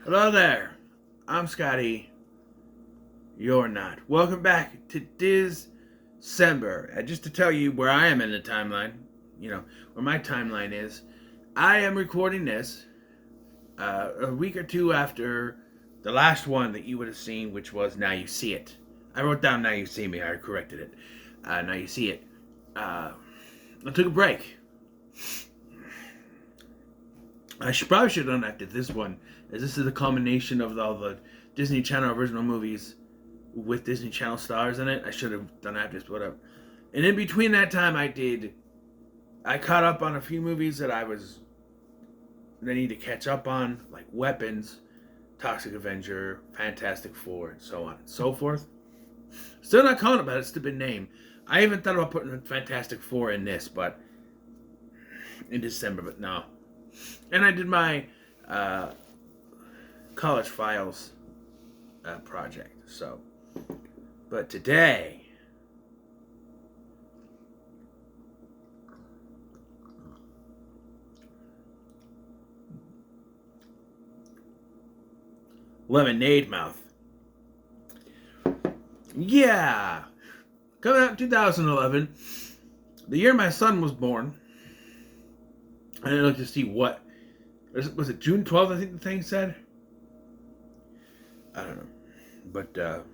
Hello there. I'm Scotty. You're not. Welcome back to Dis-Cember. And just to tell you where I am in the timeline, where my timeline is, I am recording this a week or two after the last one that you would have seen, which was Now You See It. I wrote down Now You See Me. I corrected it. Now You See It. I took a break. Probably should have done that to this one, as this is a combination of all the Disney Channel original movies with Disney Channel stars in it. I should have done that, just whatever. And in between that time, I caught up on a few movies that I need to catch up on, like Weapons, Toxic Avenger, Fantastic Four, and so on and so forth. Still not calling it by its stupid name. I even thought about putting Fantastic Four in this, but in December, but no. And I did my college files project. So, but today, Lemonade Mouth. Yeah, coming out in 2011, the year my son was born. I didn't look to see what was it, June 12th, I think the thing said. I don't know, but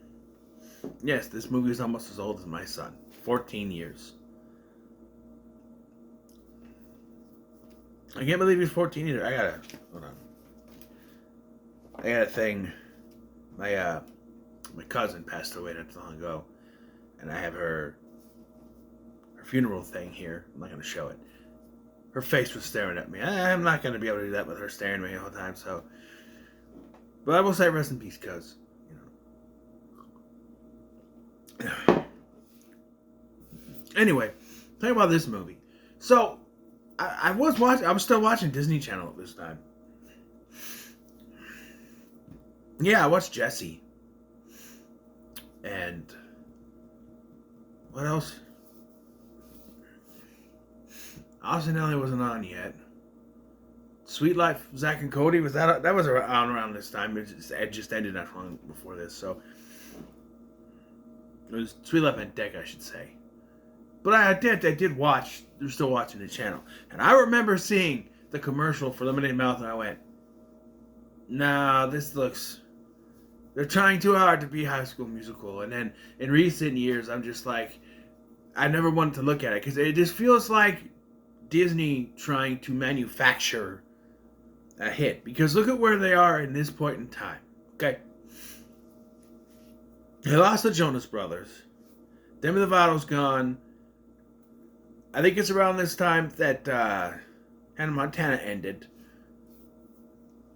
yes, this movie is almost as old as my son. 14 years. I can't believe he's 14 either. Hold on. I got a thing. My cousin passed away not too long ago, and I have her funeral thing here. I'm not going to show it. Her face was staring at me. I'm not going to be able to do that with her staring at me the whole time. So, but I will say rest in peace, cuz. Anyway, talking about this movie. So, I was still watching Disney Channel at this time. Yeah, I watched Jessie. And what else? Austin Ellie wasn't on yet. Sweet Life, Zach and Cody, that was around this time. It just ended not long before this, so it was Sweet Life and Deck, I should say. But I did watch. They're still watching the channel, and I remember seeing the commercial for Lemonade Mouth, and I went, "Nah, this looks. They're trying too hard to be High School Musical." And then in recent years, I'm just like, I never wanted to look at it because it just feels like Disney trying to manufacture a hit. Because look at where they are in this point in time. Okay, they lost the Jonas Brothers. Demi Lovato's gone. I think it's around this time that Hannah Montana ended.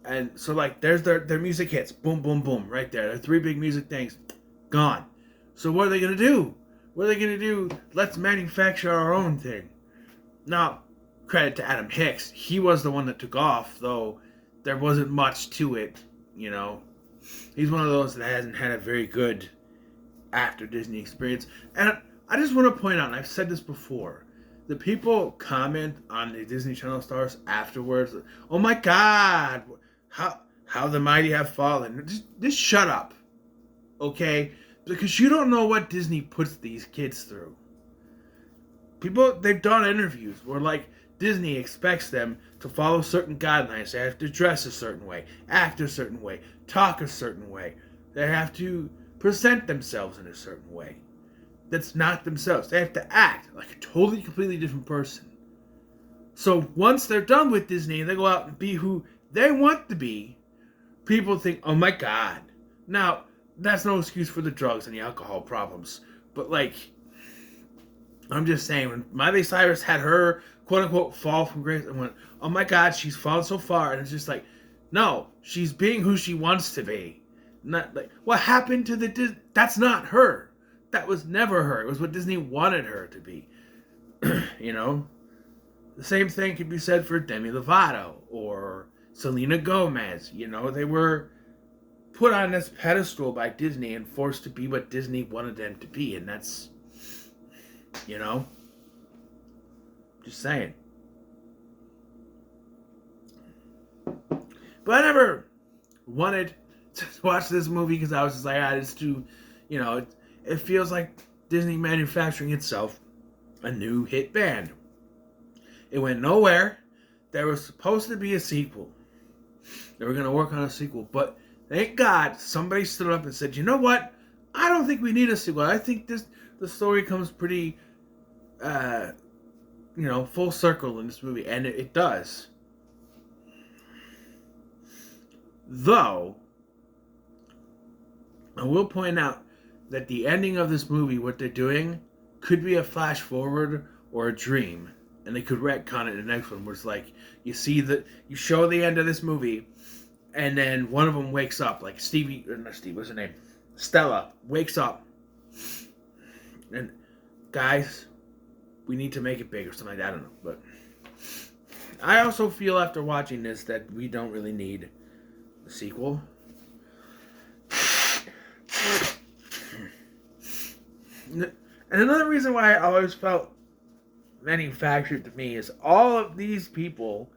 And so, like, there's their music hits. Boom, boom, boom. Right there. Their three big music things. Gone. So what are they going to do? What are they going to do? Let's manufacture our own thing. Now, credit to Adam Hicks. He was the one that took off, though there wasn't much to it, He's one of those that hasn't had a very good after Disney experience. And I just want to point out, and I've said this before, the people comment on the Disney Channel stars afterwards, "Oh my God, how the mighty have fallen." Just shut up, okay? Because you don't know what Disney puts these kids through. They've done interviews where, like, Disney expects them to follow certain guidelines. They have to dress a certain way, act a certain way, talk a certain way. They have to present themselves in a certain way. That's not themselves. They have to act like a totally, completely different person. So once they're done with Disney and they go out and be who they want to be, people think, "Oh my God." Now, that's no excuse for the drugs and the alcohol problems. But, like, I'm just saying, when Miley Cyrus had her quote unquote fall from grace, and went, "Oh my God, she's fallen so far," and it's just like, no, she's being who she wants to be. Not like what happened to that's not her. That was never her. It was what Disney wanted her to be. The same thing could be said for Demi Lovato or Selena Gomez. They were put on this pedestal by Disney and forced to be what Disney wanted them to be, and that's, just saying. But I never wanted to watch this movie because I was just like, it's too, it feels like Disney manufacturing itself a new hit band. It went nowhere. There was supposed to be a sequel. They were going to work on a sequel, but thank God somebody stood up and said, you know what? I don't think we need a sequel. I think the story comes pretty, full circle in this movie, and it does. Though, I will point out that the ending of this movie, what they're doing, could be a flash forward or a dream. And they could retcon it in the next one, where it's like, you show the end of this movie, and then one of them wakes up, like what's her name? Stella wakes up. And, guys, we need to make it big or something like that, I don't know. But I also feel after watching this that we don't really need a sequel. And another reason why I always felt manufactured to me is all of these people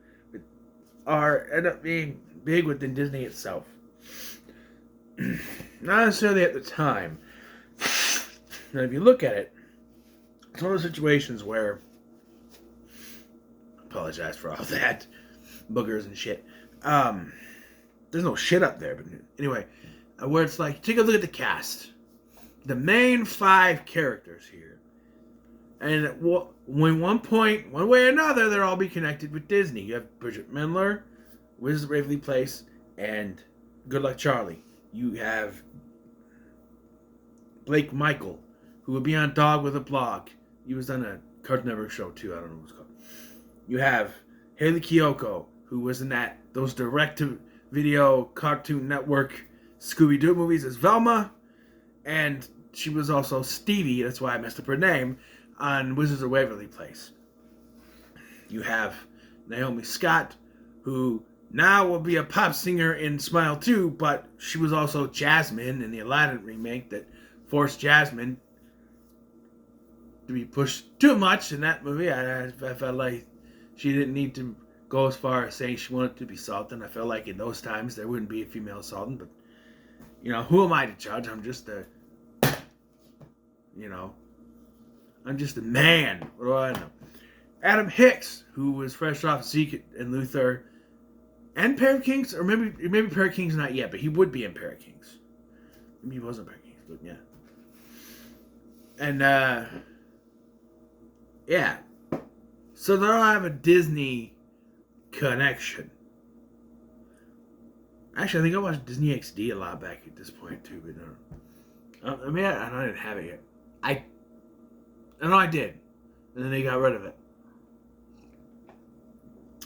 end up being big within Disney itself. Not necessarily at the time. Now, if you look at it, it's one of those situations where, apologize for all that, boogers and shit. There's no shit up there, but anyway, where it's like, take a look at the cast. The main 5 characters here. And when one point, one way or another, they'll all be connected with Disney. You have Bridget Mendler, Wizards of Waverly Place, and Good Luck Charlie. You have Blake Michael, who would be on Dog with a Blog. He was on a Cartoon Network show too. I don't know what it's called. You have Haley Kiyoko, who was in those direct-to-video Cartoon Network Scooby-Doo movies as Velma, and she was also Stevie. That's why I messed up her name. On Wizards of Waverly Place. You have Naomi Scott, who now will be a pop singer in Smile 2, but she was also Jasmine in the Aladdin remake that forced Jasmine to be pushed too much in that movie. I felt like she didn't need to go as far as saying she wanted to be Sultan. I felt like in those times there wouldn't be a female Sultan, but, who am I to judge? I'm just a man. What do I know? Adam Hicks, who was fresh off Zeke and Luther and Pair of Kings, or maybe Pair of Kings not yet, but he would be in Pair of Kings. Maybe he wasn't Pair of Kings, but yeah. And yeah. So they all have a Disney connection. Actually, I think I watched Disney XD a lot back at this point too, but I didn't have it yet. I know I did. And then they got rid of it.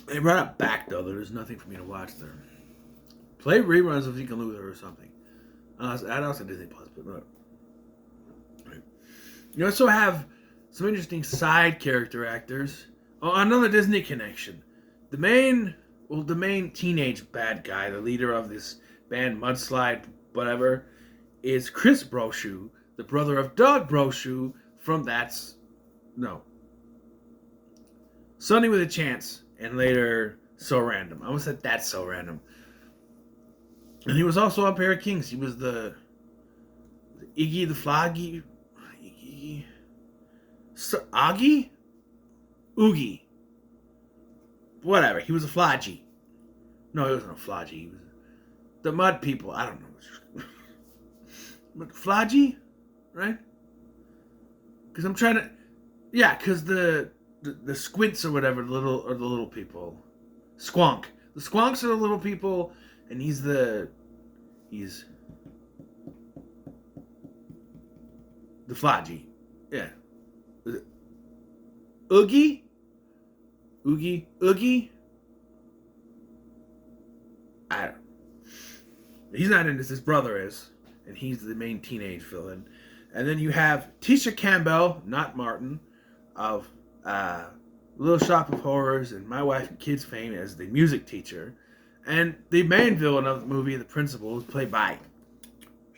They brought it back, though. There's nothing for me to watch there. Play reruns of Zeke and Luther or something. I also Disney Plus, but no. Right. You also have some interesting side character actors. Oh, another Disney connection. The main teenage bad guy, the leader of this band, Mudslide, whatever, is Chris Brochu, the brother of Doug Brochu from Sunny with a Chance, and later So Random. I almost said That's So Random. And he was also on Pair of Kings. He was the Iggy the Floggy. Augie? Oogie. Whatever. He was a Floggy. No, he wasn't a Floggy. He was the Mud People. I don't know. But Floggy? Right? Because I'm trying to... Yeah, because the squints or whatever, the little people. Squonk. The Squonks are the little people, and he's the Floggy. Yeah. Oogie? Oogie? I don't know. He's not in this, his brother is. And he's the main teenage villain. And then you have Tisha Campbell, not Martin, of Little Shop of Horrors and My Wife and Kids fame as the music teacher. And the main villain of the movie, the principal, is played by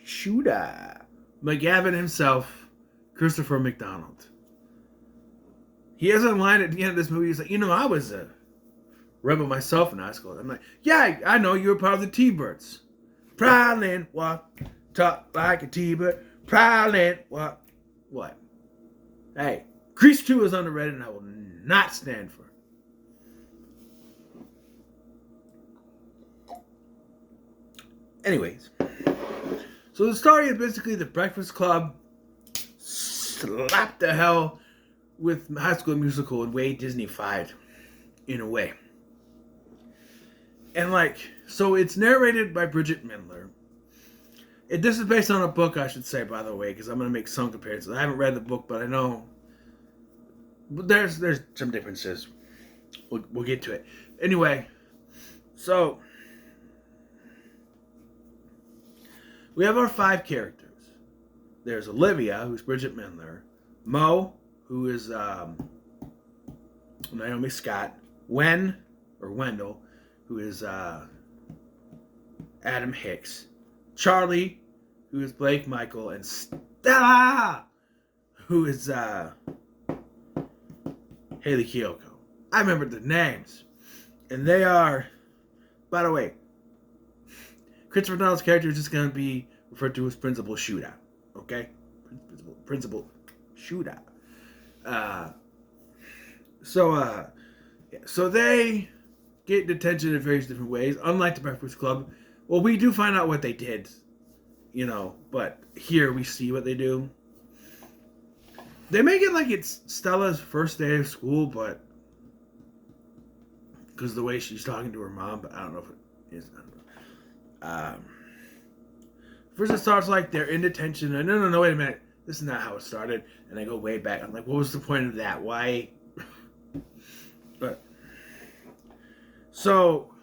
Shooter McGavin himself, Christopher McDonald. He has a line at the end of this movie. He's like, I was a rebel myself in high school. I'm like, yeah, I know, you were part of the T-Birds. Prowling, walk, talk like a T-bird. Prowling, walk. What? Hey, Grease 2 is underrated and I will not stand for it. Anyways, so the story is basically the Breakfast Club slapped the hell with High School Musical and way Disney-fied, in a way. And so it's narrated by Bridget Mendler. This is based on a book, I should say, by the way, because I'm going to make some comparisons. I haven't read the book, but I know there's some differences. We'll get to it. Anyway, so we have our 5 characters. There's Olivia, who's Bridget Mendler. Mo, who is Naomi Scott. Wendell, who is Adam Hicks. Charlie, who is Blake Michael. And Stella, who is Haley Kiyoko. I remember the names. And they are, by the way, Christopher Nolan's character is just going to be referred to as Principal Shootout. Okay? Principal Shootout. So they get detention in various different ways. Unlike the Breakfast Club, well, we do find out what they did, but here we see what they do. They make it like it's Stella's first day of school, but because the way she's talking to her mom, but I don't know if it is. I don't know. First it starts like they're in detention. And no, wait a minute. This is not how it started. And I go way back. I'm like, what was the point of that? Why? But so,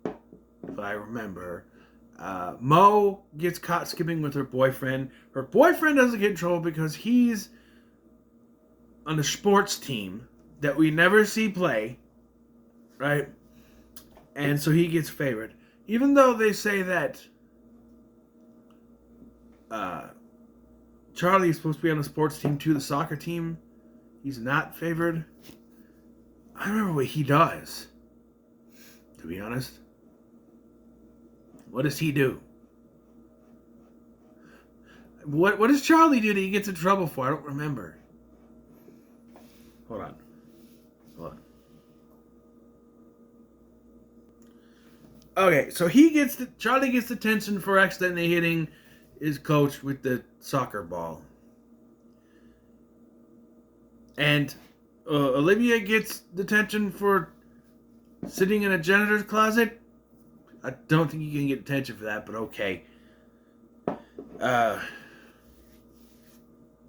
if I remember, Mo gets caught skipping with her boyfriend. Her boyfriend doesn't get in trouble because he's on the sports team that we never see play, right? And so he gets favored. Even though they say that Charlie is supposed to be on the sports team too, the soccer team, he's not favored. I remember what he does, to be honest. What does he do? What does Charlie do that he gets in trouble for? I don't remember. Hold on. Okay, so Charlie gets detention for accidentally hitting his coach with the soccer ball. And Olivia gets detention for sitting in a janitor's closet. I don't think you can get detention for that, but okay.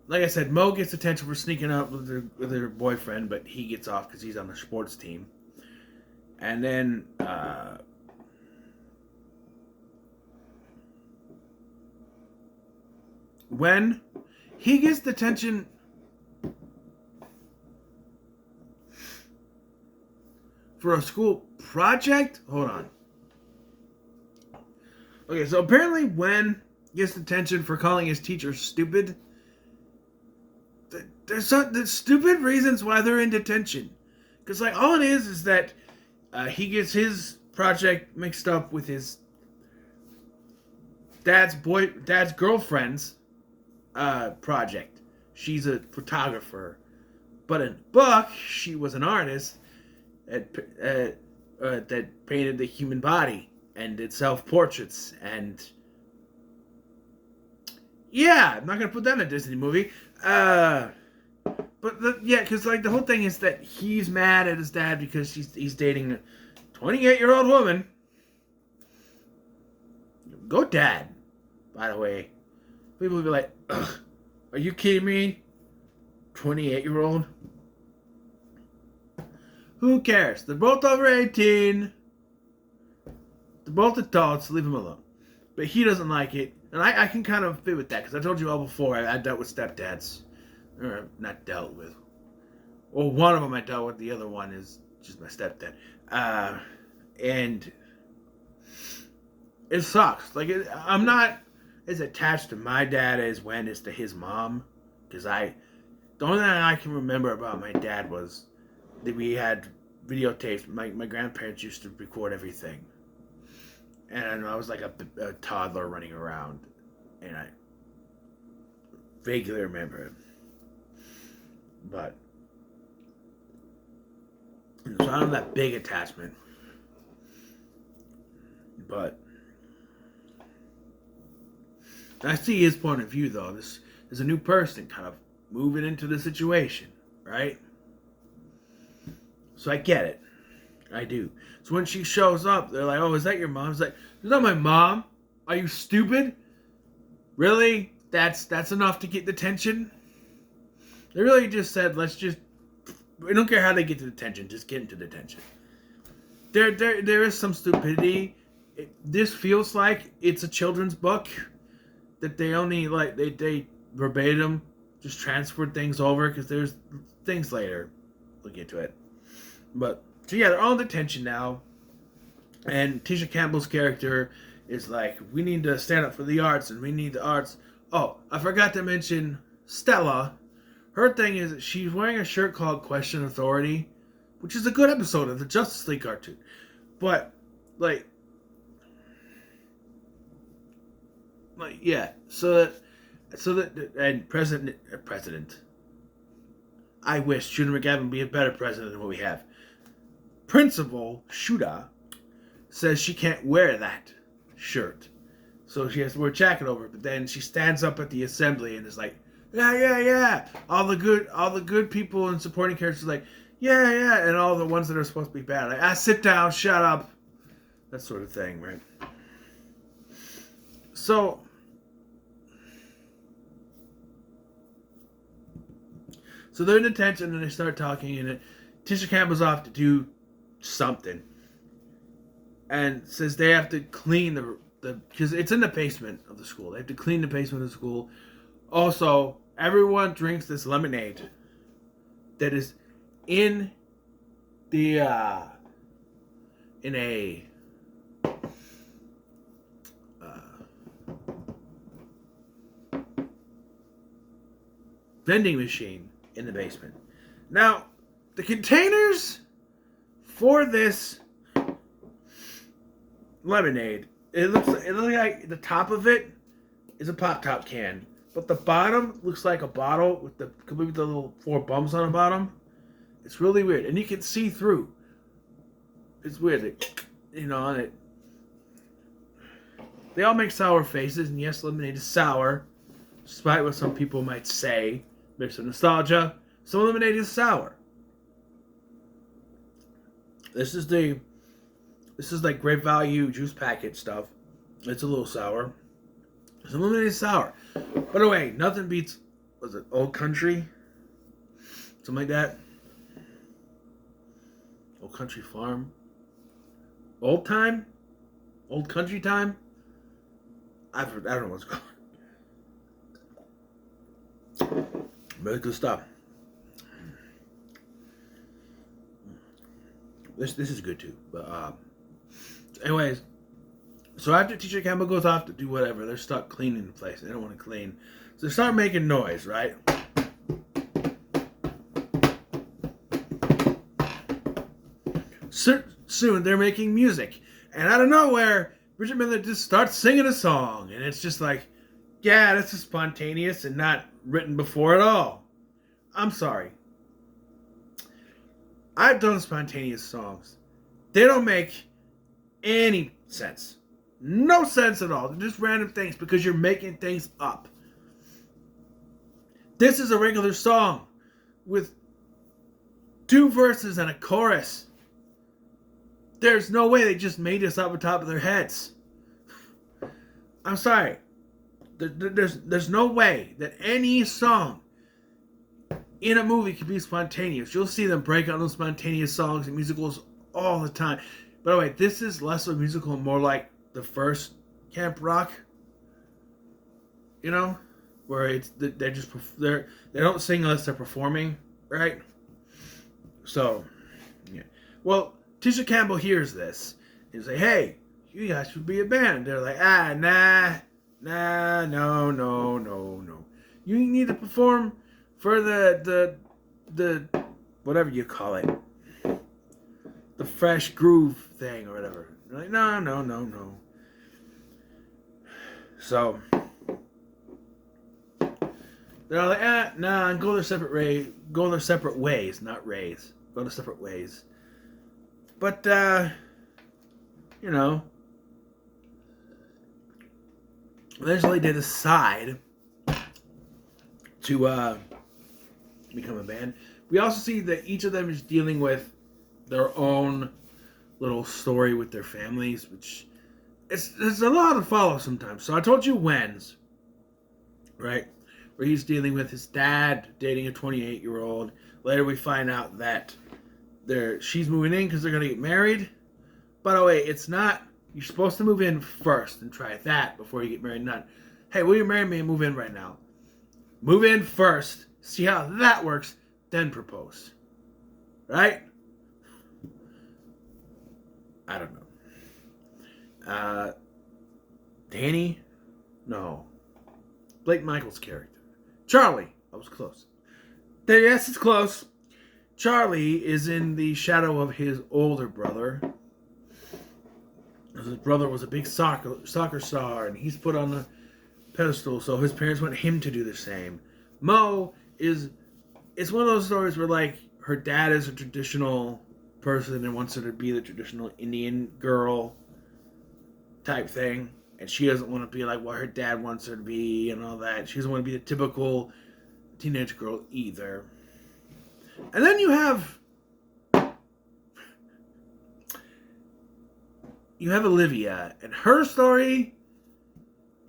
Like I said, Mo gets detention for sneaking out with her boyfriend, but he gets off because he's on the sports team. And then when he gets detention for a school project, hold on. Okay, so apparently Wen gets detention for calling his teacher stupid. There's stupid reasons why they're in detention. Because all it is that he gets his project mixed up with his dad's girlfriend's project. She's a photographer, but in the book she was an artist that painted the human body and did self-portraits. And yeah, I'm not gonna put that in a Disney movie. But because the whole thing is that he's mad at his dad because he's dating a 28-year-old woman. Go dad, by the way. People will be like, ugh, are you kidding me? 28-year-old? Who cares? They're both over 18. They're both adults. Leave them alone. But he doesn't like it. And I can kind of fit with that. Because I told you all before, I dealt with stepdads. Or not dealt with. Well, one of them I dealt with. The other one is just my stepdad. And it sucks. I'm not as attached to my dad as Wen is to his mom. Because the only thing I can remember about my dad was that we had videotapes. My grandparents used to record everything. and I was like a toddler running around, and I vaguely remember it. But so I don't have that big attachment. But I see his point of view, though. This is a new person kind of moving into the situation, right? So I get it. I do. So when she shows up, they're like, "Oh, is that your mom?" It's like, "Is that my mom? Are you stupid? Really? That's enough to get detention?" They really just said, "Let's just. We don't care how they get to detention. Just get into detention." There is some stupidity. This feels like it's a children's book that they only like they verbatim just transferred things over because there's things later. We'll get to it. But so yeah, they're all in detention now, and Tisha Campbell's character is like, we need to stand up for the arts, and we need the arts. Oh, I forgot to mention Stella. Her thing is that she's wearing a shirt called Question Authority, which is a good episode of the Justice League cartoon. But yeah, so that and president. I wish Judah McGavin would be a better president than what we have. Principal Shuda says she can't wear that shirt, so she has to wear a jacket over it. But then she stands up at the assembly and is like, yeah. All the good people and supporting characters are like, yeah, and all the ones that are supposed to be bad, like, sit down, shut up, that sort of thing, right? So they're in detention and they start talking, and Tisha Campbell's off to do something, and says they have to clean the because it's in the basement of the school. They have to clean the basement of the school. Also, everyone drinks this lemonade that is in the in a vending machine in the basement. Now, the containers for this lemonade, it looks like the top of it is a pop-top can, but the bottom looks like a bottle with the little 4 bumps on the bottom. It's really weird, and you can see through. It's weird, on it. They all make sour faces, and yes, lemonade is sour, despite what some people might say. There's some nostalgia. Some lemonade is sour. This is like Great Value juice packet stuff. It's a little sour. Some lemonade is sour. By the way, nothing beats, was it Old Country? Something like that. Old Country Farm. Old Time? Old Country Time? I don't know what's called. Very good stuff. This is good too. But anyways, so after Tisha Campbell goes off to do whatever, they're stuck cleaning the place. They don't want to clean, so they start making noise, right? Soon they're making music, and out of nowhere, Bridget Miller just starts singing a song, and it's just like, yeah, this is spontaneous and not written before at all. I'm sorry. I've done spontaneous songs. They don't make any sense. No sense at all. They're just random things because you're making things up. This is a regular song with 2 verses and a chorus. There's no way they just made this up on top of their heads. I'm sorry. There's no way that any song in a movie can be spontaneous. You'll see them break out those spontaneous songs and musicals all the time. By the way, this is less of a musical and more like the first Camp Rock. Where it's they don't sing unless they're performing, right? So, yeah. Well, Tisha Campbell hears this and say, "Hey, you guys should be a band." They're like, nah, no. You need to perform for the whatever you call it, the fresh groove thing or whatever. They're like, no. So they're all like, nah, go their separate ways, not rays. Go their separate ways. But you know, eventually they decide to become a band. We also see that each of them is dealing with their own little story with their families, which it's a lot to follow sometimes. So I told you Wen's, right? Where he's dealing with his dad dating a 28-year-old. Later we find out that she's moving in because they're going to get married. By the way, it's not, you're supposed to move in first and try that before you get married. Not, hey, will you marry me and move in right now? Move in first, see how that works, then propose. Right? I don't know. Danny? No. Blake Michaels' character. Charlie. I was close. Yes, it's close. Charlie is in the shadow of his older brother. His brother was a big soccer star, and he's put on the pedestal, so his parents want him to do the same. Mo is... It's one of those stories where, like, her dad is a traditional person and wants her to be the traditional Indian girl type thing. And she doesn't want to be like what her dad wants her to be and all that. She doesn't want to be the typical teenage girl either. And then you have Olivia, and her story,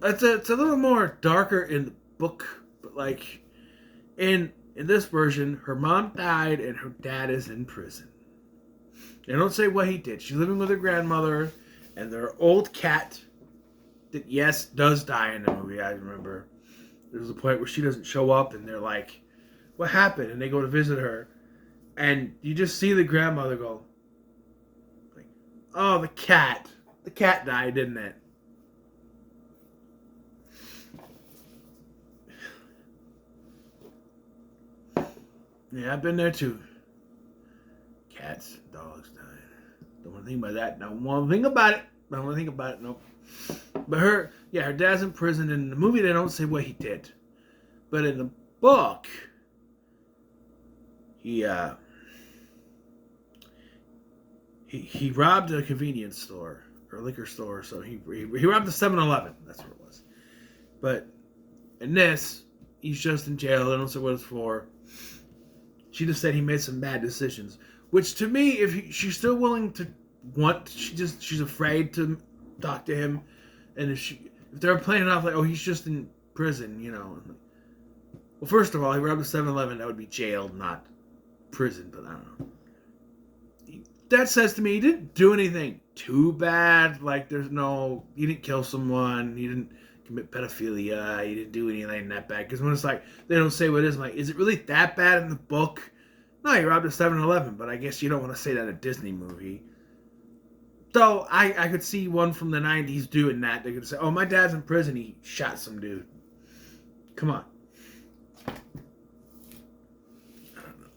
it's a little more darker in the book, but like in this version, her mom died and her dad is in prison. They don't say what he did. She's living with her grandmother and their old cat that, yes, does die in the movie, I remember. There's a point where she doesn't show up and they're like, what happened? And they go to visit her. And you just see the grandmother go, like, oh, the cat. The cat died, didn't it? Yeah, I've been there too. Cats, dogs died. Don't want to think about that. Don't want to think about it. Don't want to think about it. Nope. But her dad's in prison. In the movie, they don't say what he did. But in the book, he robbed a convenience store or a liquor store. So he robbed the 7-Eleven. That's what it was. But in this, he's just in jail. They don't say what it's for. She just said he made some bad decisions. Which to me, if she's still willing to she's afraid to talk to him, and if they're playing it off like, oh, he's just in prison, you know. Well, first of all, he robbed a 7-Eleven, that would be jailed, not prison, but I don't know. That says to me, he didn't do anything too bad. Like, he didn't kill someone, he didn't commit pedophilia, he didn't do anything that bad. Because when it's like, they don't say what it is, I'm like, is it really that bad in the book? No, he robbed a 7-Eleven, but I guess you don't want to say that in a Disney movie. So, I could see one from the 90s doing that. They could say, oh, my dad's in prison, he shot some dude. Come on. I don't know.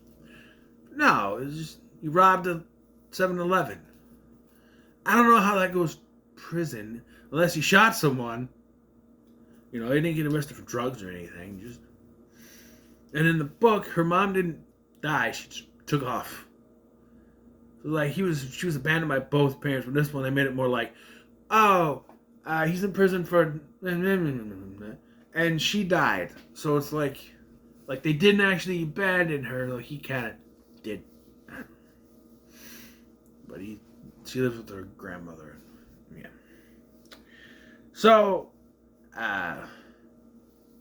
No, it's just, he robbed a 7-Eleven. I don't know how that goes prison, unless he shot someone. You know, he didn't get arrested for drugs or anything. And in the book, her mom didn't die, she just took off. So like she was abandoned by both parents. But this one, they made it more like, oh, he's in prison for, and she died. So it's like they didn't actually abandon her. Like he kind of did, but she lives with her grandmother. Yeah. So,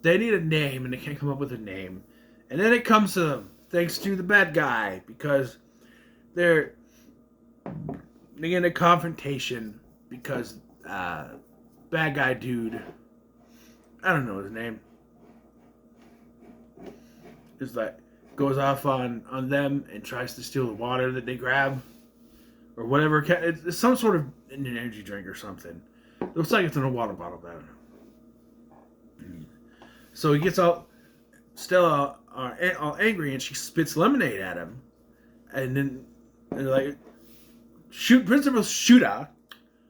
they need a name and they can't come up with a name, and then it comes to them thanks to the bad guy because they get a confrontation because bad guy dude, I don't know his name, is like goes off on them and tries to steal the water that they grab or whatever. It's some sort of an energy drink or something. It looks like it's in a water bottle, but I don't know. So he gets Stella all angry, and she spits lemonade at him, and then like principal Shooter,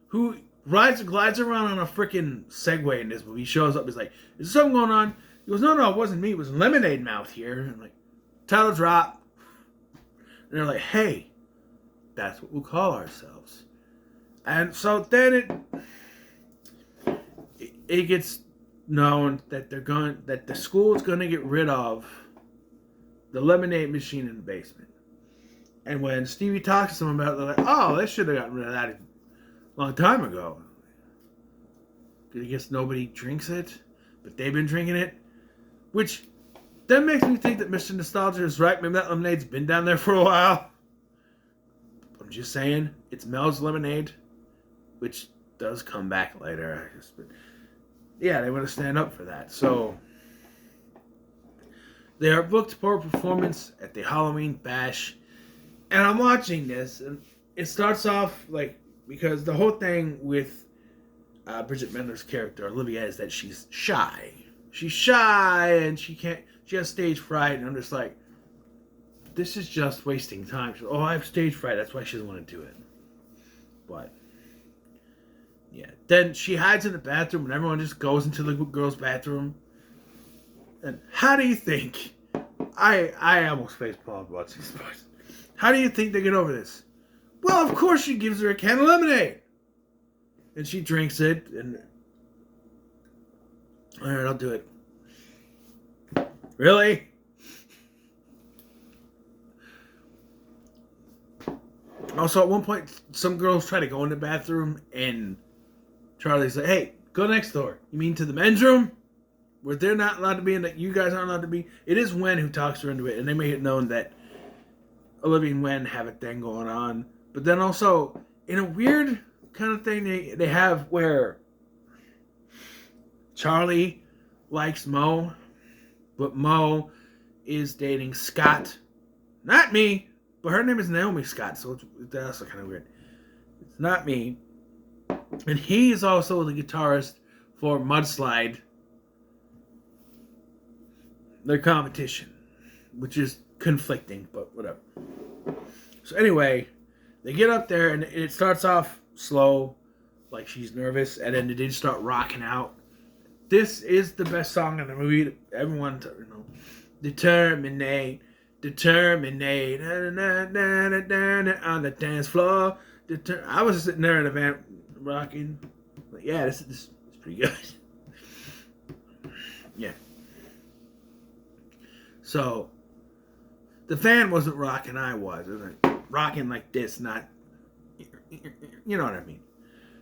who glides around on a freaking Segway in this movie. He shows up. He's like, "Is something going on?" He goes, "No, it wasn't me. It was Lemonade Mouth here." And I'm like, title drop. And they're like, "Hey, that's what we'll call ourselves." And so then it gets known that the school is gonna get rid of the lemonade machine in the basement. And when Stevie talks to them about it, they're like, "Oh, they should have gotten rid of that a long time ago." I guess nobody drinks it, but they've been drinking it. Which then makes me think that Mr. Nostalgia is right. Maybe that lemonade's been down there for a while. I'm just saying, it's Mel's lemonade, which does come back later. But yeah, they want to stand up for that. So they are booked for a performance at the Halloween Bash. And I'm watching this, and it starts off like, because the whole thing with Bridget Mendler's character, Olivia, is that she's shy. She's shy, and she has stage fright, and I'm just like, this is just wasting time. She's, I have stage fright, that's why she doesn't want to do it. But, yeah. Then she hides in the bathroom, and everyone just goes into the girls' bathroom. And how do you think, I almost facepalmed watching this part. How do you think they get over this? Well, of course she gives her a can of lemonade. And she drinks it, and... Alright, I'll do it. Really? Also, at one point, some girls try to go in the bathroom, and Charlie's like, "Hey, go next door." You mean to the men's room? Where they're not allowed to be in, that you guys aren't allowed to be? It is Wen who talks her into it, and they make it known that Olivia and Wen have a thing going on. But then also, in a weird kind of thing they have where Charlie likes Mo, but Mo is dating Scott. Not me, but her name is Naomi Scott, so that's also kind of weird. It's not me. And he is also the guitarist for Mudslide, their competition, which is conflicting, but whatever. So anyway, they get up there, and it starts off slow, like she's nervous, and then they just start rocking out. This is the best song in the movie. Everyone, determinate, on the dance floor. I was sitting there in the van rocking. But yeah, this is pretty good. Yeah. So the fan wasn't rocking, I was. It was like rocking like this, not, you know what I mean.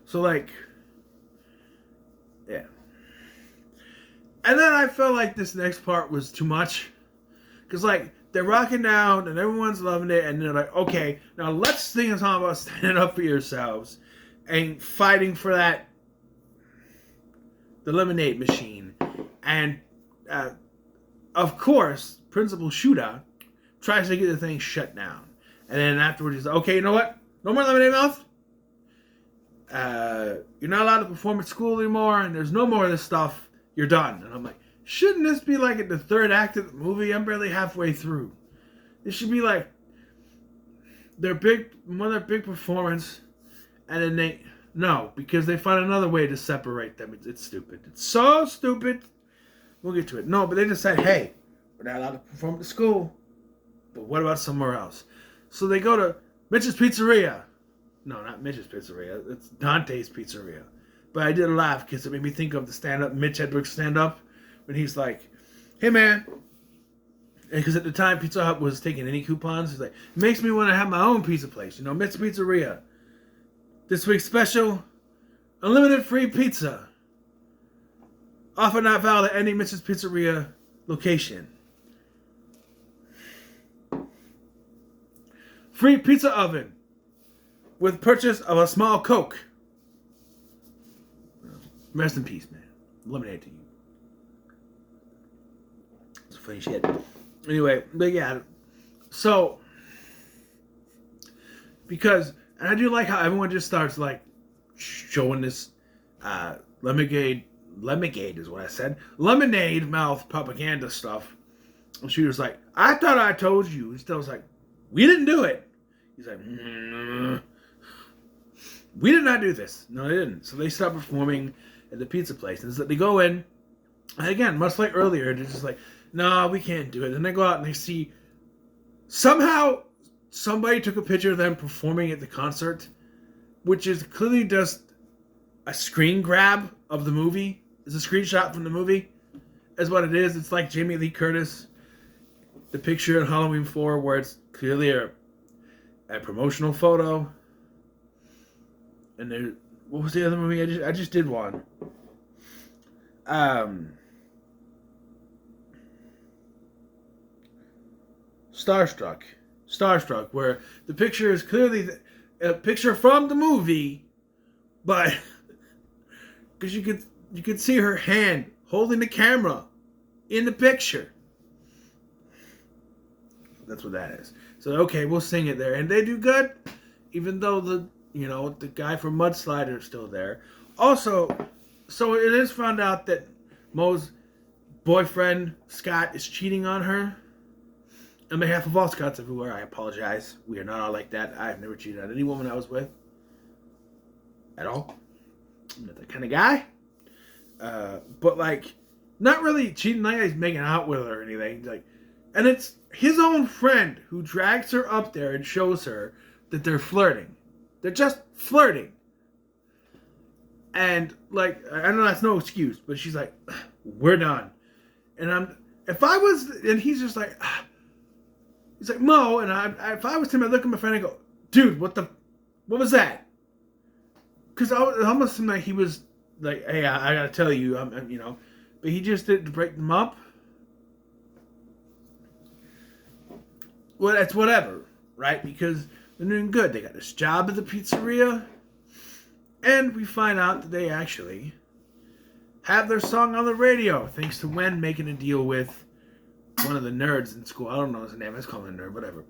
So like, yeah. And then I felt like this next part was too much. Because like, they're rocking down and everyone's loving it. And they're like, okay, now let's sing a song about standing up for yourselves and fighting for that, the lemonade machine. And of course, Principal Shuda tries to get the thing shut down. And then afterwards he's like, okay, you know what? No more lemonade mouth. You're not allowed to perform at school anymore, and there's no more of this stuff. You're done. And I'm like, shouldn't this be like at the third act of the movie? I'm barely halfway through. This should be like one of their big performance, and then no, because they find another way to separate them. It's stupid. It's so stupid. We'll get to it. No, but they just said, hey, we're not allowed to perform at school, but what about somewhere else? So they go to Mitch's Pizzeria. No, not Mitch's Pizzeria. It's Dante's Pizzeria. But I did laugh because it made me think of the stand-up, Mitch Hedberg's stand-up, when he's like, hey, man. Because at the time, Pizza Hut was taking any coupons. He's like, it makes me want to have my own pizza place. You know, Mitch's Pizzeria. This week's special, unlimited free pizza. Offer not valid at any Mitch's Pizzeria location. Free pizza oven with purchase of a small Coke. Rest in peace, man. Lemonade to you. It's funny shit. Anyway, but yeah. So, because, and I do like how everyone just starts like showing this lemonade is what I said. Lemonade mouth propaganda stuff. And she was like, I thought I told you. And still was like, we didn't do it. He's like, We did not do this. No, they didn't. So they stopped performing at the pizza place. And so they go in, and again, much like earlier, they're just like, no, we can't do it. And they go out and they see somehow somebody took a picture of them performing at the concert, which is clearly just a screen grab of the movie. It's a screenshot from the movie. Is what it is. It's like Jamie Lee Curtis, the picture in Halloween 4 where it's clearly a promotional photo. And there, what was the other movie? I just did one. Starstruck, where the picture is clearly a picture from the movie, but because you could see her hand holding the camera in the picture. That's what that is. So okay, we'll sing it there, and they do good, even though the guy from Mudslider is still there. Also, so it is found out that Mo's boyfriend Scott is cheating on her. On behalf of all Scots everywhere, I apologize. We are not all like that. I've never cheated on any woman I was with. At all. I'm not that kind of guy. But, like, not really cheating like he's making out with her or anything. Like, and it's his own friend who drags her up there and shows her that they're flirting. They're just flirting. And, like, I know that's no excuse, but she's like, we're done. And he's just like, he's like, Mo, and if I was him, I'd look at my friend and go, dude, what was that? Because it almost seemed like he was like, hey, I gotta tell you, but he just did it to break them up. Well, that's whatever, right? Because they're doing good. They got this job at the pizzeria, and we find out that they actually have their song on the radio, thanks to Wen making a deal with one of the nerds in school. I don't know his name. Let's call him a nerd, whatever.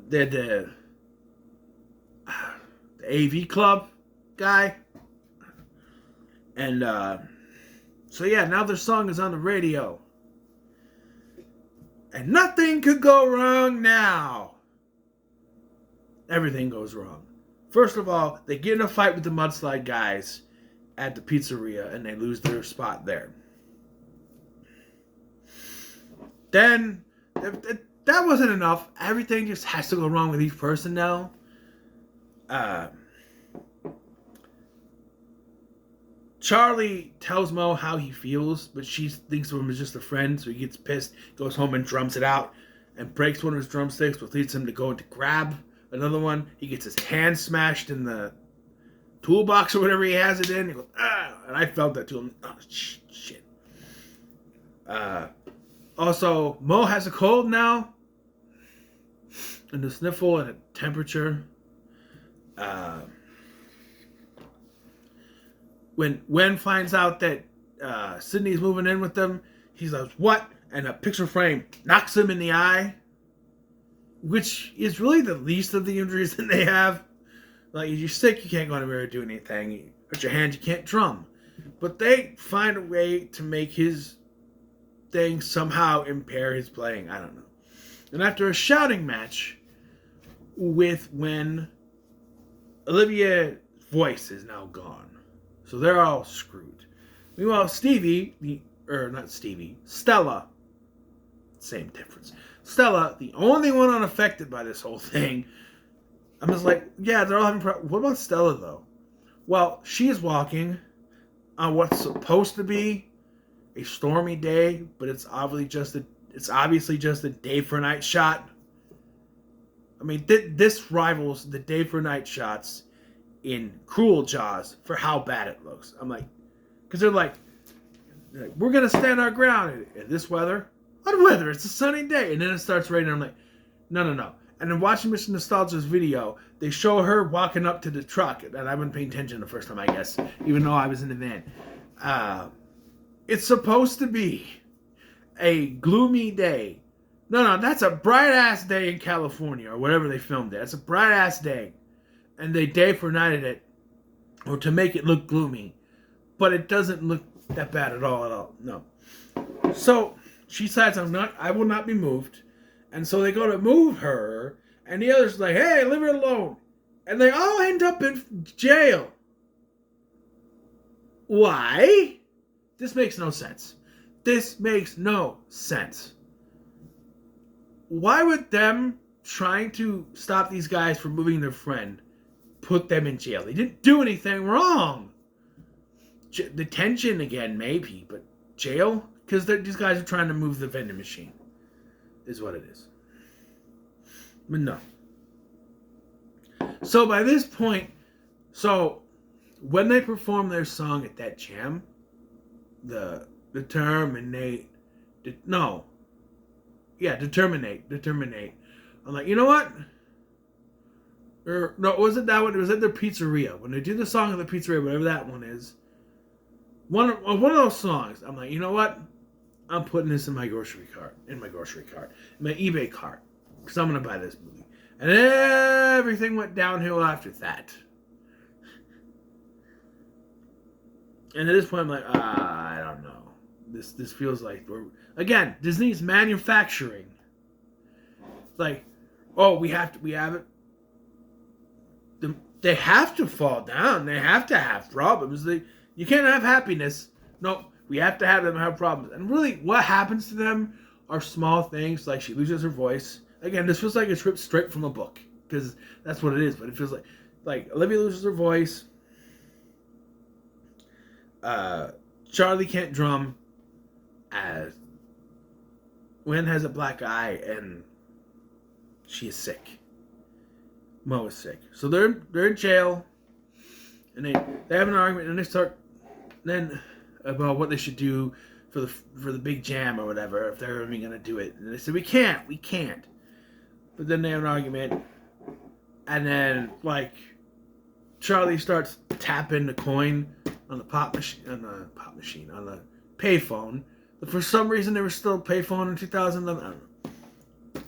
They're the AV club guy. And so yeah, now their song is on the radio. And nothing could go wrong now. Everything goes wrong. First of all, they get in a fight with the Mudslide guys at the pizzeria and they lose their spot there. Then, that wasn't enough. Everything just has to go wrong with each person now. Charlie tells Mo how he feels, but she thinks of him as just a friend, so he gets pissed, goes home and drums it out, and breaks one of his drumsticks, which leads him to go to grab another one. He gets his hand smashed in the toolbox or whatever he has it in. He goes, ah! And I felt that to him. Oh, shit. Also, Mo has a cold now, and a sniffle and a temperature. When Wen finds out that Sydney's moving in with them, he's like, what? And a picture frame knocks him in the eye, which is really the least of the injuries that they have. Like, if you're sick, you can't go anywhere or do anything. You hurt your hand, you can't drum. But they find a way to make his thing somehow impair his playing. I don't know. And after a shouting match with when Olivia's voice is now gone. So they're all screwed. Meanwhile, Stella, same difference. Stella, the only one unaffected by this whole thing. I'm just like, yeah, they're all having problems. What about Stella, though? Well, she's walking on what's supposed to be a stormy day, but it's obviously just a day for night shot. I mean, this rivals the day for night shots in Cruel Jaws for how bad it looks. I'm like, because they're like, we're gonna stand our ground in this weather. What weather? It's a sunny day, and then it starts raining. I'm like, no. And then watching Mr. Nostalgia's video, they show her walking up to the truck, and I wasn't paying attention the first time, I guess, even though I was in the van. It's supposed to be a gloomy day. No, that's a bright-ass day in California, or wherever they filmed it. It's a bright-ass day. And they day for nighted it, or to make it look gloomy. But it doesn't look that bad at all. No. So, she decides I will not be moved. And so they go to move her, and the other's like, hey, leave her alone. And they all end up in jail. Why? This makes no sense. This makes no sense. Why would them trying to stop these guys from moving their friend put them in jail? They didn't do anything wrong. Detention again, maybe, but jail? Because these guys are trying to move the vending machine, is what it is. But no. So by this point, when they perform their song at that jam, determinate. I'm like, you know what? Or no, was it that one? It was at the pizzeria when they do the song of the pizzeria, whatever that one is. One of those songs. I'm like, you know what? I'm putting this in my grocery cart, in my eBay cart, because I'm gonna buy this movie. And everything went downhill after that. And at this point, I'm like, I don't know. This feels like again, Disney's manufacturing. Like, oh, we have it. They have to fall down. They have to have problems. You can't have happiness. No, we have to have them have problems. And really, what happens to them are small things, like she loses her voice. Again, this feels like it's ripped straight from a book, because that's what it is. But it feels like Olivia loses her voice. Charlie can't drum. Wen has a black eye, and she is sick. Mo is sick. So they're in jail, and they have an argument, and they start then about what they should do for the big jam or whatever, if they're even gonna do it. And they said we can't. But then they have an argument, and then Charlie starts tapping the coin on the on the payphone. But for some reason, there was still a payphone in 2011. I don't know.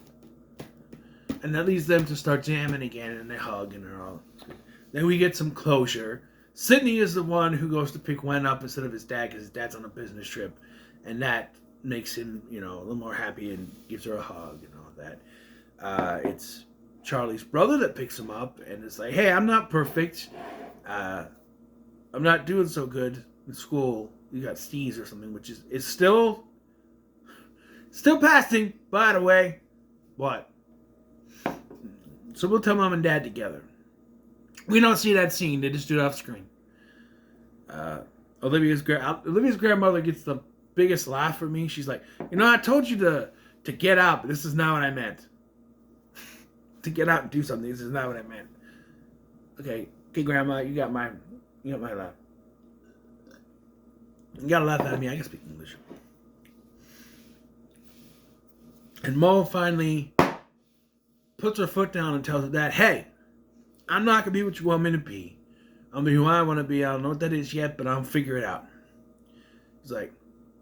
And that leads them to start jamming again, and they hug, and they're all. Then we get some closure. Sydney is the one who goes to pick Wen up instead of his dad, because his dad's on a business trip, and that makes him, a little more happy and gives her a hug and all that. It's Charlie's brother that picks him up, and it's like, hey, I'm not perfect. I'm not doing so good in school. You got Steve's or something, which is still passing, by the way. What? So we'll tell mom and dad together. We don't see that scene. They just do it off screen. Olivia's grandmother gets the biggest laugh from me. She's like, I told you to get out, but this is not what I meant. To get out and do something. This is not what I meant. Okay, grandma, you got my laugh. You gotta laugh at me. I can speak English. And Mo finally puts her foot down and tells her dad, hey, I'm not gonna be what you want me to be. I'm gonna be who I want to be. I don't know what that is yet, but I'll figure it out. He's like,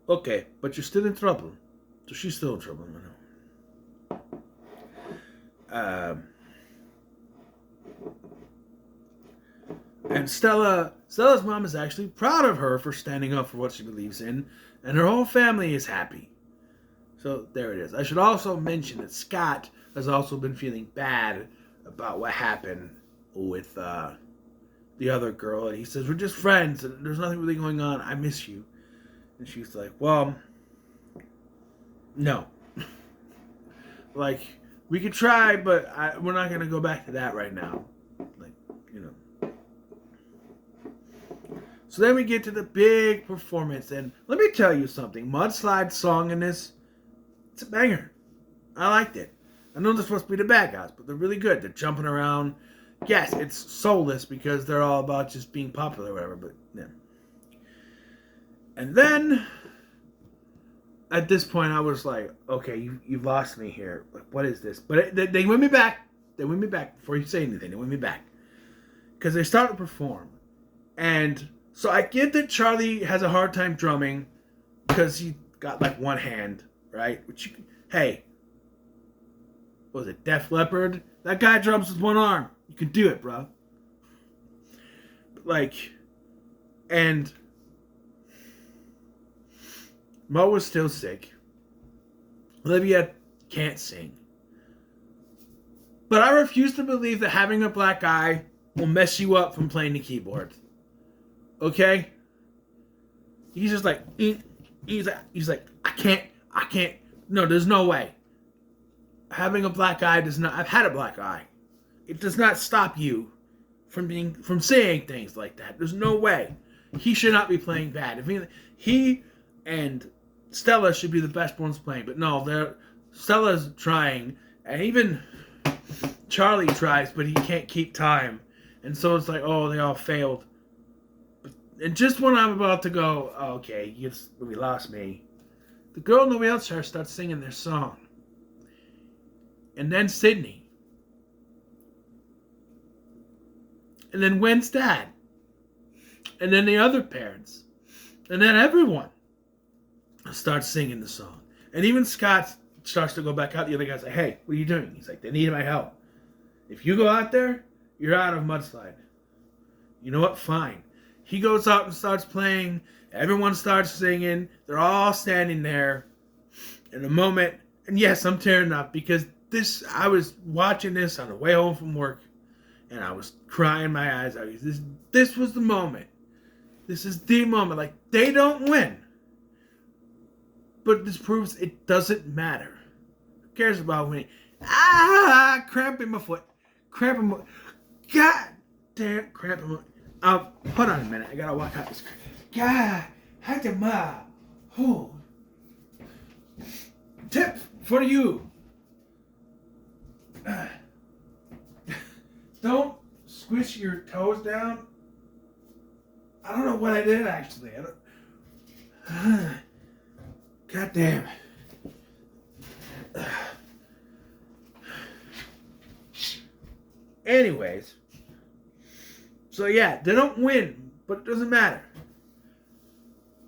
okay, but you're still in trouble. So she's still in trouble, And Stella's mom is actually proud of her for standing up for what she believes in, and her whole family is happy. So there it is. I should also mention that Scott has also been feeling bad about what happened with the other girl, and he says, we're just friends, and there's nothing really going on. I miss you. And she's like, well, no. We could try, but we're not going to go back to that right now. So then we get to the big performance, and let me tell you something. Mudslide's song in this, it's a banger. I liked it. I know they're supposed to be the bad guys, but they're really good. They're jumping around. Yes, it's soulless because they're all about just being popular or whatever, but yeah. And then, at this point, I was like, okay, you've lost me here. Like, what is this? But they win me back. They win me back before you say anything. They win me back. Because they start to perform. And so I get that Charlie has a hard time drumming because he got one hand, right? Hey, what was it, Def Leppard? That guy drums with one arm. You can do it, bro. And Mo was still sick. Olivia can't sing. But I refuse to believe that having a black eye will mess you up from playing the keyboard. Okay? He's just like, he's like, I can't. No, there's no way. Having a black eye does not. I've had a black eye. It does not stop you from saying things like that. There's no way. He should not be playing bad. If he and Stella should be the best ones playing, but no, Stella's trying, and even Charlie tries, but he can't keep time, and so it's like, oh, they all failed. And just when I'm about to go, oh, okay, we lost me, the girl in the wheelchair starts singing their song, and then Sydney. And then Wen's dad. And then the other parents. And then everyone starts singing the song. And even Scott starts to go back out. The other guy's like, hey, what are you doing? He's like, they need my help. If you go out there, you're out of mudslide. You know what? Fine. He goes out and starts playing. Everyone starts singing. They're all standing there. In a moment. And yes, I'm tearing up because I was watching this on the way home from work. And I was crying my eyes out. This was the moment. This is the moment. Like, they don't win. But this proves it doesn't matter. Who cares about winning? Cramp in my foot. Cramp in my... God damn, cramp in my... Hold on a minute. I gotta walk out this... God, Hatama. Oh. Tip for you. Don't squish your toes down. I don't know what I did actually. God damn. Anyways. So yeah, they don't win, but it doesn't matter.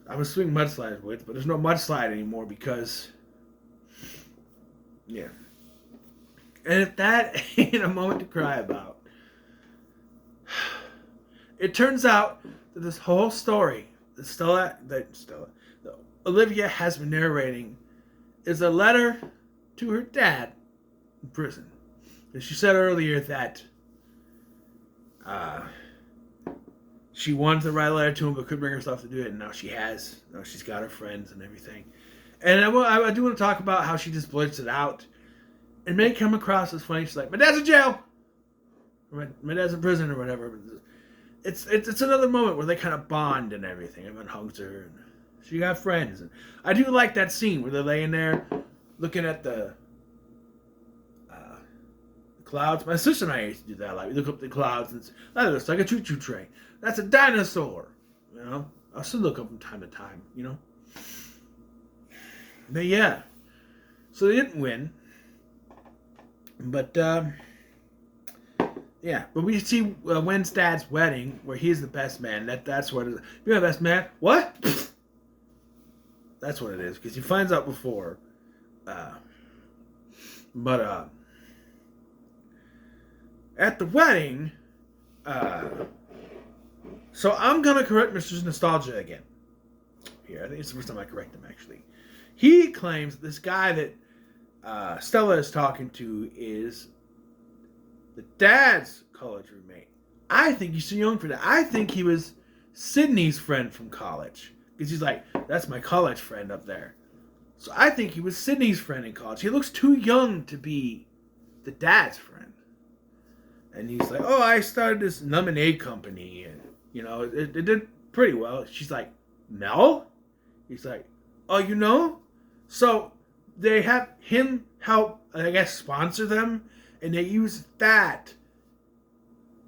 I was swinging mudslide with, but there's no mudslide anymore because... Yeah. And if that ain't a moment to cry about, it turns out that this whole story that Olivia has been narrating is a letter to her dad in prison. And she said earlier that she wanted to write a letter to him but couldn't bring herself to do it, and now she has. Now she's got her friends and everything. And I do want to talk about how she just blurts it out. It may come across as funny. She's like, my dad's in jail. My dad's in prison or whatever. It's another moment where they kind of bond and everything. Everyone hugs her. And she got friends. And I do like that scene where they're laying there looking at the clouds. My sister and I used to do that. Like, we look up the clouds and that looks like a choo-choo train. That's a dinosaur. You know? I'll still look up from time to time. You know? But yeah. So they didn't win. But, yeah. But we see Wen's dad's wedding, where he's the best man. That's what it is. You're the best man? What? That's what it is, because he finds out before. But, at the wedding, so I'm going to correct Mr. Nostalgia again. Here, I think it's the first time I correct him, actually. He claims this guy that Stella is talking to is the dad's college roommate. I think he's too young for that. I think he was Sydney's friend from college. Because he's like, that's my college friend up there. So I think he was Sydney's friend in college. He looks too young to be the dad's friend. And he's like, oh, I started this lemonade company. And, you know, it did pretty well. She's like, Mel? He's like, oh, you know? So they have him help, I guess, sponsor them, and they use that,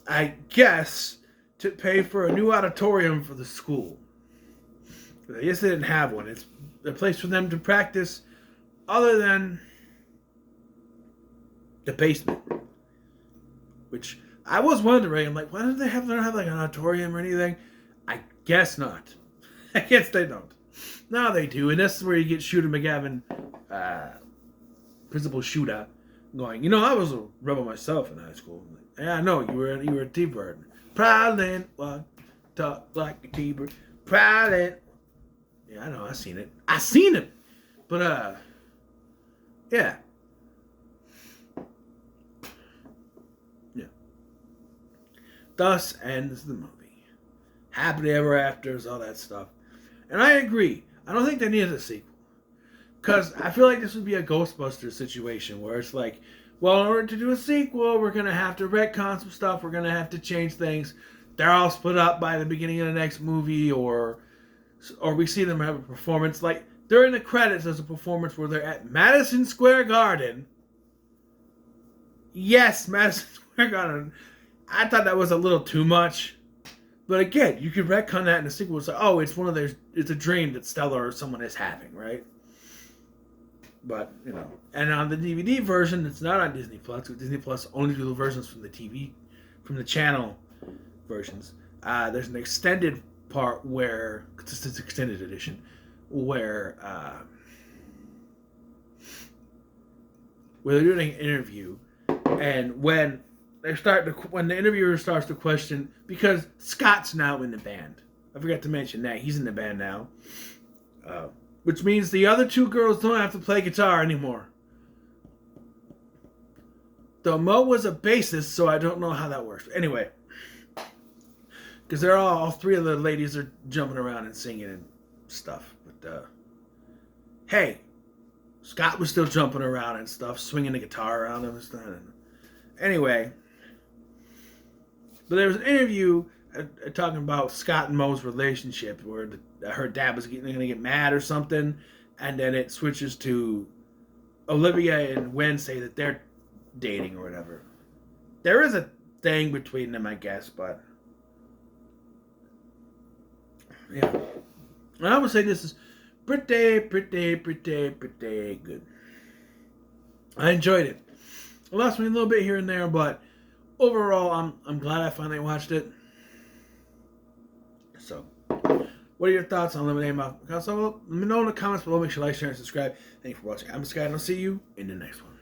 I guess, to pay for a new auditorium for the school. I guess they didn't have one. It's a place for them to practice other than the basement. Which I was wondering, I'm like, why don't they have like an auditorium or anything? I guess not. I guess they don't. No, they do, and this is where you get Shooter McGavin, Principal Shooter, going, you know, I was a rebel myself in high school. Like, yeah, I know, you were a T-bird. Prowling, walk, talk like a T-bird. Prowling. Yeah, I know, I seen it. But, yeah. Thus ends the movie. Happily ever afters, all that stuff. And I agree. I don't think they needed a sequel. Because I feel like this would be a Ghostbusters situation where it's like, well, in order to do a sequel, we're going to have to retcon some stuff. We're going to have to change things. They're all split up by the beginning of the next movie, or we see them have a performance. Like, during the credits, there's a performance where they're at Madison Square Garden. Yes, Madison Square Garden. I thought that was a little too much. But again, you could retcon that in a sequel. It's like, oh, it's a dream that Stella or someone is having, right? But, you know. And on the DVD version, it's not on Disney Plus. Disney Plus only do the versions from the channel versions. There's an extended part where, it's an extended edition, where they're doing an interview, and when the interviewer starts to question, because Scott's now in the band. I forgot to mention that he's in the band now, which means the other two girls don't have to play guitar anymore. Though Mo was a bassist, so I don't know how that works. Anyway, because they're all three of the ladies are jumping around and singing and stuff. But hey, Scott was still jumping around and stuff, swinging the guitar around him and stuff. Anyway, but there was an interview talking about Scott and Mo's relationship where her dad was going to get mad or something, and then it switches to Olivia and Gwen say that they're dating or whatever. There is a thing between them, I guess, but yeah. And I would say this is pretty good. I enjoyed it. It lost me a little bit here and there, but overall, I'm glad I finally watched it. So, what are your thoughts on Lemonade Mouth? Let me know in the comments below. Make sure to like, share, and subscribe. Thank you for watching. I'm Sky, and I'll see you in the next one.